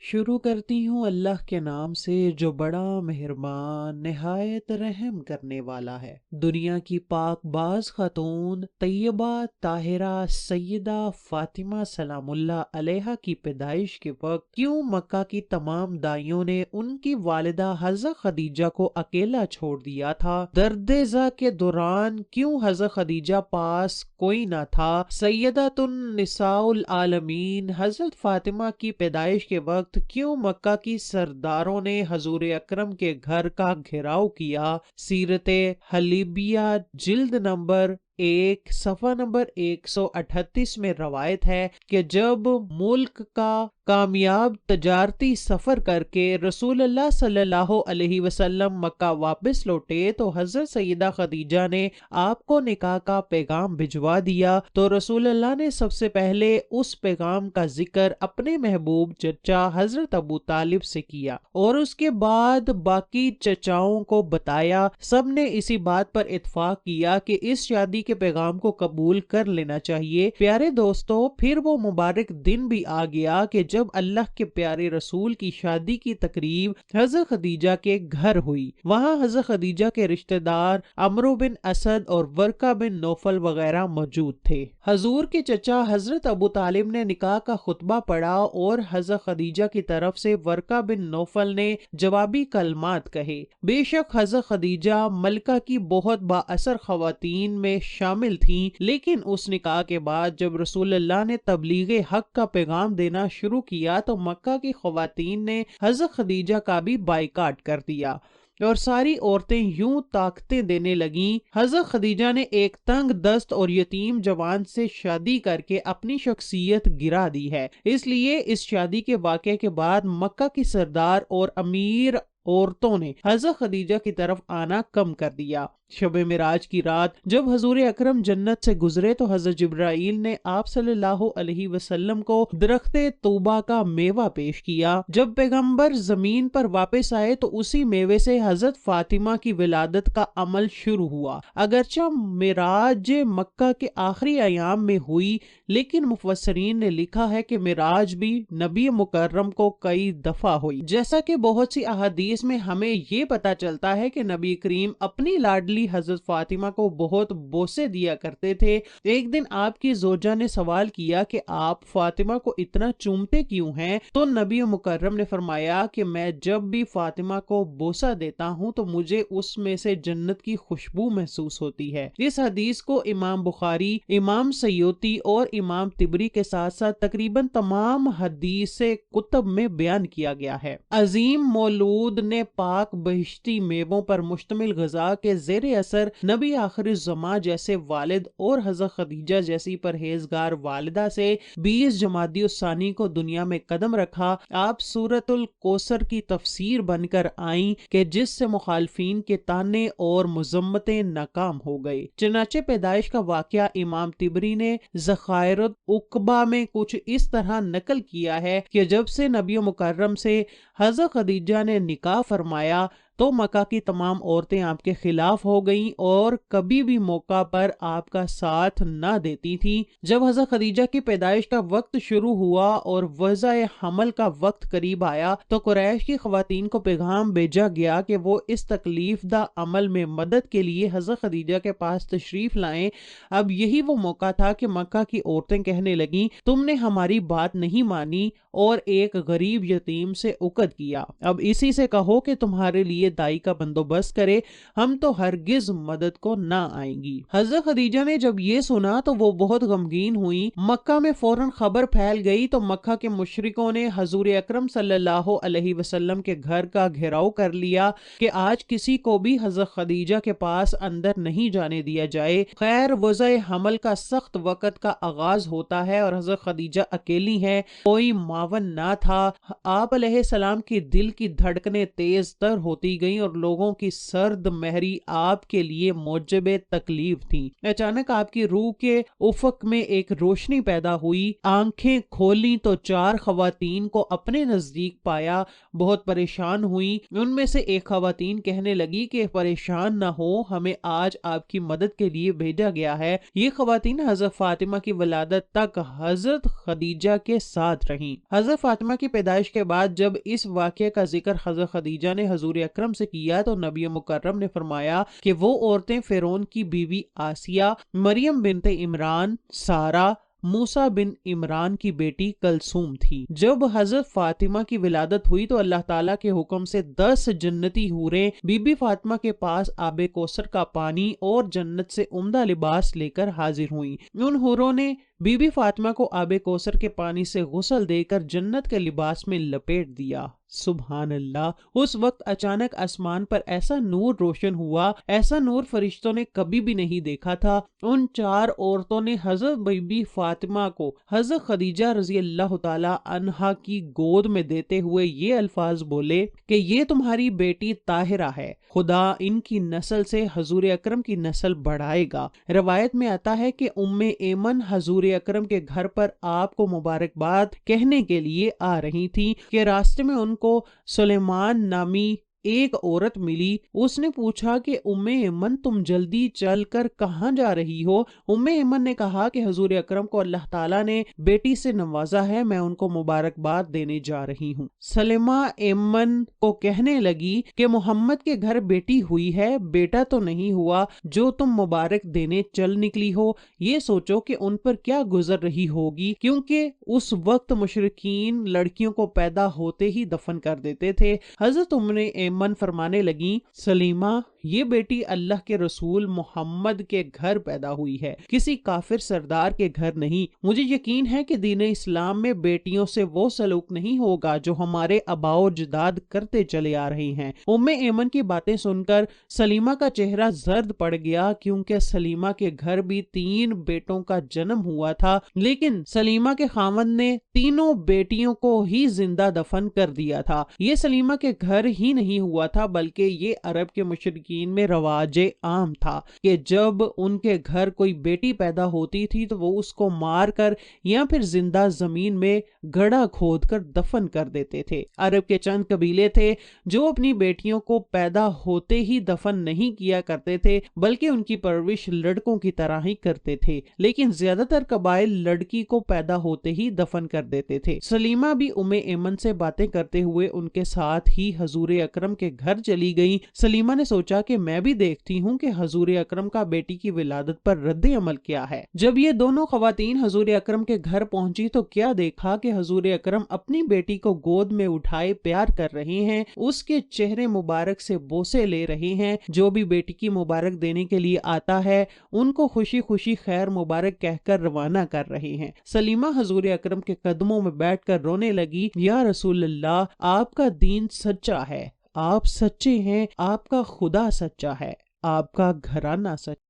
شروع کرتی ہوں اللہ کے نام سے جو بڑا مہربان نہایت رحم کرنے والا ہے۔ دنیا کی پاک باز خاتون طیبہ طاہرہ سیدہ فاطمہ سلام اللہ علیہا کی پیدائش کے وقت کیوں مکہ کی تمام دائیوں نے ان کی والدہ حضرت خدیجہ کو اکیلا چھوڑ دیا تھا؟ درد ذا کے دوران کیوں حضرت خدیجہ پاس کوئی نہ تھا؟ سیدۃ النساء العالمین حضرت فاطمہ کی پیدائش کے وقت کیوں مکہ کی سرداروں نے حضور اکرم کے گھر کا گھیراؤ کیا؟ سیرت حلیبیہ جلد نمبر 1 صفحہ نمبر 138 میں روایت ہے کہ جب ملک کا کامیاب تجارتی سفر کر کے رسول اللہ صلی اللہ علیہ وسلم مکہ واپس لوٹے تو حضرت سیدہ خدیجہ نے آپ کو نکاح کا پیغام بھجوا دیا، تو رسول اللہ نے سب سے پہلے اس پیغام کا ذکر اپنے محبوب چچا حضرت ابو طالب سے کیا اور اس کے بعد باقی چچاؤں کو بتایا۔ سب نے اسی بات پر اتفاق کیا کہ اس شادی کے پیغام کو قبول کر لینا چاہیے۔ پیارے دوستو، پھر وہ مبارک دن بھی آ گیا کہ جب اللہ کے پیارے رسول کی شادی کی تقریب حضرت خدیجہ کے گھر ہوئی۔ وہاں حضرت خدیجہ کے رشتہ دار عمرو بن اسد اور ورقہ بن نوفل وغیرہ موجود تھے۔ حضور کے چچا حضرت ابو طالب نے نکاح کا خطبہ پڑھا اور حضرت خدیجہ کی طرف سے ورقہ بن نوفل نے جوابی کلمات کہے۔ بے شک حضرت خدیجہ ملکہ کی بہت با اثر خواتین میں شامل تھیں، لیکن اس نکاح کے بعد جب رسول اللہ نے تبلیغ حق کا پیغام دینا شروع کیا تو مکہ کی خواتین نے حضرت خدیجہ کا بھی بائیکاٹ کر دیا اور ساری عورتیں یوں طاقتیں دینے لگیں۔ حضرت خدیجہ نے ایک تنگ دست اور یتیم جوان سے شادی کر کے اپنی شخصیت گرا دی ہے۔ اس لیے اس شادی کے واقعے کے بعد مکہ کی سردار اور امیر عورتوں نے حضرت خدیجہ کی طرف آنا کم کر دیا۔ شب معراج کی رات جب حضور اکرم جنت سے گزرے تو حضرت جبرائیل نے آپ صلی اللہ علیہ وسلم کو درخت طوبہ کا میوہ پیش کیا۔ جب پیغمبر زمین پر واپس آئے تو اسی میوے سے حضرت فاطمہ کی ولادت کا عمل شروع ہوا۔ اگرچہ معراج مکہ کے آخری ایام میں ہوئی، لیکن مفسرین نے لکھا ہے کہ معراج بھی نبی مکرم کو کئی دفعہ ہوئی۔ جیسا کہ بہت سی احادیث میں ہمیں یہ پتا چلتا ہے کہ نبی کریم اپنی لاڈلی حضرت فاطمہ کو بہت بوسے دیا کرتے تھے۔ ایک دن آپ کی زوجہ نے سوال کیا کہ آپ فاطمہ کو اتنا چومتے کیوں ہیں؟ تو نبی مکرم نے فرمایا کہ میں جب بھی فاطمہ کو بوسہ دیتا ہوں تو مجھے اس میں سے جنت کی خوشبو محسوس ہوتی ہے۔ اس حدیث کو امام بخاری، امام سیوطی اور امام طبری کے ساتھ ساتھ تقریباً تمام حدیث کتب میں بیان کیا گیا ہے۔ عظیم مولود نے پاک بہشتی میووں پر مشتمل غذا کے زیر اثر نبی آخر الزماں جیسے والد اور حضرت خدیجہ جیسی پرہیزگار والدہ سے 20 جمادی الثانی کو دنیا میں قدم رکھا۔ آپ سورۃ الکوثر کی تفسیر بن کر آئیں کہ جس سے مخالفین کے طعنے اور مذمتیں ناکام ہو گئی۔ چنانچہ پیدائش کا واقعہ امام طبری نے ذخائر العقبہ میں کچھ اس طرح نقل کیا ہے کہ جب سے نبی مکرم سے حضرت خدیجہ نے نکاح فرمایا تو مکہ کی تمام عورتیں آپ کے خلاف ہو گئیں اور کبھی بھی موقع پر آپ کا ساتھ نہ دیتی تھیں۔ جب حضرت خدیجہ کی پیدائش کا وقت شروع ہوا اور وضع حمل کا وقت قریب آیا تو قریش کی خواتین کو پیغام بھیجا گیا کہ وہ اس تکلیف دہ عمل میں مدد کے لیے حضرت خدیجہ کے پاس تشریف لائیں۔ اب یہی وہ موقع تھا کہ مکہ کی عورتیں کہنے لگیں، تم نے ہماری بات نہیں مانی اور ایک غریب یتیم سے عقد کیا، اب اسی سے کہو کہ تمہارے لیے دائی کا بندوبست کرے، ہم تو ہرگز مدد کو نہ آئیں گی۔ حضرت خدیجہ نے جب یہ سنا تو وہ بہت غمگین ہوئی۔ مکہ میں فوراً خبر پھیل گئی تو مکہ کے مشرکوں نے حضور اکرم صلی اللہ علیہ وسلم کے گھر کا گھیراؤ کر لیا کہ آج کسی کو بھی حضرت خدیجہ کے پاس اندر نہیں جانے دیا جائے۔ خیر، وضع حمل کا سخت وقت کا آغاز ہوتا ہے اور حضرت خدیجہ اکیلی ہیں، کوئی معاون نہ تھا۔ آپ علیہ السلام کی دل کی دھڑکنیں تیز تر ہوتی کی گئیں اور لوگوں کی سرد مہری آپ کے لیے موجب تکلیف تھی۔ اچانک آپ کی روح کے افق میں ایک روشنی پیدا ہوئی، آنکھیں کھولی تو 4 خواتین کو اپنے نزدیک پایا، بہت پریشان ہوئی۔ ان میں سے ایک خواتین کہنے لگی کہ پریشان نہ ہو، ہمیں آج آپ کی مدد کے لیے بھیجا گیا ہے۔ یہ خواتین حضرت فاطمہ کی ولادت تک حضرت خدیجہ کے ساتھ رہیں۔ حضرت فاطمہ کی پیدائش کے بعد جب اس واقعے کا ذکر حضرت خدیجہ نے حضور اکرم سے کیا تو نبی مکرم نے فرمایا کہ وہ عورتیں فرعون کی بیوی آسیہ، مریم بنت عمران، سارہ، موسیٰ بن عمران کی بیٹی کلثوم تھی۔ جب حضرت فاطمہ کی ولادت ہوئی تو اللہ تعالیٰ کے حکم سے 10 جنتی حوریں بی بی فاطمہ کے پاس آب کوثر کا پانی اور جنت سے عمدہ لباس لے کر حاضر ہوئیں۔ ان حوروں نے بی بی فاطمہ کو آب کوثر کے پانی سے غسل دے کر جنت کے لباس میں لپیٹ دیا۔ سبحان اللہ۔ اس وقت اچانک آسمان پر ایسا نور روشن ہوا، ایسا نور فرشتوں نے کبھی بھی نہیں دیکھا تھا۔ ان 4 عورتوں نے حضرت بی بی فاطمہ کو حضرت خدیجہ رضی اللہ تعالی عنہا کی گود میں دیتے ہوئے یہ الفاظ بولے کہ یہ تمہاری بیٹی طاہرہ ہے، خدا ان کی نسل سے حضور اکرم کی نسل بڑھائے گا۔ روایت میں آتا ہے کہ ام ایمن حضور اکرم کے گھر پر آپ کو مبارکباد کہنے کے لیے آ رہی تھی کہ راستے میں ان کو سلیمان نامی ایک عورت ملی۔ اس نے پوچھا کہ ام ایمن تم جلدی چل کر کہاں جا رہی ہو؟ ام ایمن نے کہا کہ حضور اکرم کو اللہ تعالیٰ نے بیٹی سے نوازا ہے، میں ان کو مبارکباد دینے جا رہی ہوں۔ سلمہ ایمن کو کہنے لگی کہ محمد کے گھر بیٹی ہوئی ہے، بیٹا تو نہیں ہوا جو تم مبارک دینے چل نکلی ہو۔ یہ سوچو کہ ان پر کیا گزر رہی ہوگی، کیونکہ اس وقت مشرکین لڑکیوں کو پیدا ہوتے ہی دفن کر دیتے تھے۔ حضرت ام ایمن فرمانے لگیں، سلیمہ یہ بیٹی اللہ کے رسول محمد کے گھر پیدا ہوئی ہے، کسی کافر سردار کے گھر نہیں۔ مجھے یقین ہے کہ دین اسلام میں بیٹیوں سے وہ سلوک نہیں ہوگا جو ہمارے آباء و اجداد کرتے چلے آ رہے ہیں۔ ام ایمن کی باتیں سن کر سلیمہ کا چہرہ زرد پڑ گیا، کیونکہ سلیمہ کے گھر بھی 3 بیٹوں کا جنم ہوا تھا، لیکن سلیمہ کے خاوند نے تینوں بیٹیوں کو ہی زندہ دفن کر دیا تھا۔ یہ سلیمہ کے گھر ہی نہیں ہوا تھا بلکہ یہ عرب کے مشرکین میں رواج عام تھا کہ جب ان کے گھر کوئی بیٹی پیدا ہوتی تھی تو وہ اس کو مار کر یا پھر زندہ زمین میں گڑھا کھود کر دفن کر دیتے تھے۔ عرب کے چند قبیلے تھے جو اپنی بیٹیوں کو پیدا ہوتے ہی دفن نہیں کیا کرتے تھے بلکہ ان کی پرورش لڑکوں کی طرح ہی کرتے تھے، لیکن زیادہ تر قبائل لڑکی کو پیدا ہوتے ہی دفن کر دیتے تھے۔ سلیمہ بھی ام ایمن سے باتیں کرتے ہوئے ان کے ساتھ ہی حضور اکرم کے گھر چلی گئیں۔ سلیمہ نے سوچا کہ میں بھی دیکھتی ہوں کہ حضور اکرم کا بیٹی کی ولادت پر رد عمل کیا ہے۔ جب یہ دونوں خواتین حضور اکرم کے گھر پہنچی تو کیا دیکھا کہ حضور اکرم اپنی بیٹی کو گود میں اٹھائے پیار کر رہے ہیں، اس کے چہرے مبارک سے بوسے لے رہے ہیں۔ جو بھی بیٹی کی مبارک دینے کے لیے آتا ہے ان کو خوشی خوشی خیر مبارک کہہ کر روانہ کر رہے ہیں۔ سلیمہ حضور اکرم کے قدموں میں بیٹھ کر رونے لگی، یا رسول اللہ آپ کا دین سچا ہے، آپ سچے ہیں، آپ کا خدا سچا ہے، آپ کا گھرانہ سچا